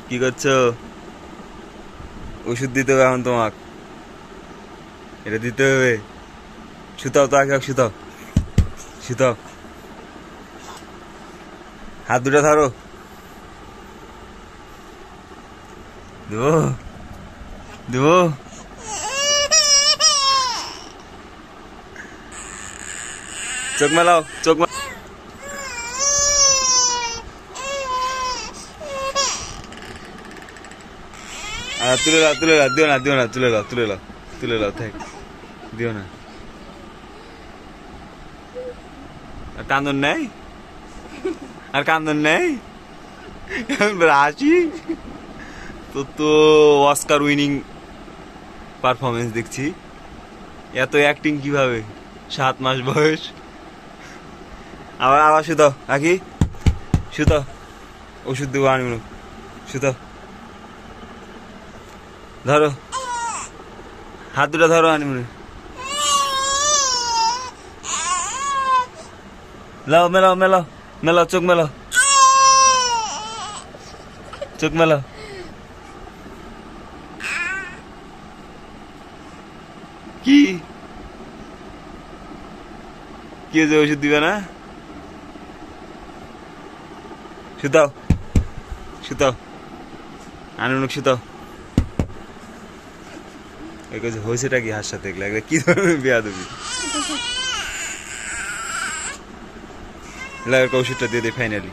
কি করছো? ওষুধ দিতে হবে এখন তোমাক, এটা দিতে হবে। শুতাও তো আগে, শুতাও শুতাও, হাত দুটো ধরো। দেবো দেবো, চোখ মেলাও, চোখ তুলে লাও, তুলে লাও, দিও না দিও না, তুলে লাও, তুলে লাও, তুলে লাও, থাক, দিও না। আর কান্দন নেই, আর কান্দন নেই, হাসি তো। তো অস্কার উইনিং পারফরমেন্স দেখছি। এত অ্যাক্টিং কিভাবে? 7 মাস বয়স। আবার আবার শুধাও, আকি শুধাও, ওষুধ দেবো আনি, শুধাও, ধরো হাত দুটা ধরো আনি, লাও, মেলাও মেলাও মেলাও, চোখ মেলাও, চোখ মেলাও। কি কি হয়েছে? ওষুধ দিবে না? শুতাও শুতাও, আনুক শুতাও। হয়েছেটা কি? হাত সাথে দেখলে কি ধরনের বিয়া দেবি? ওষুধটা দিয়ে দে ফাইনালি।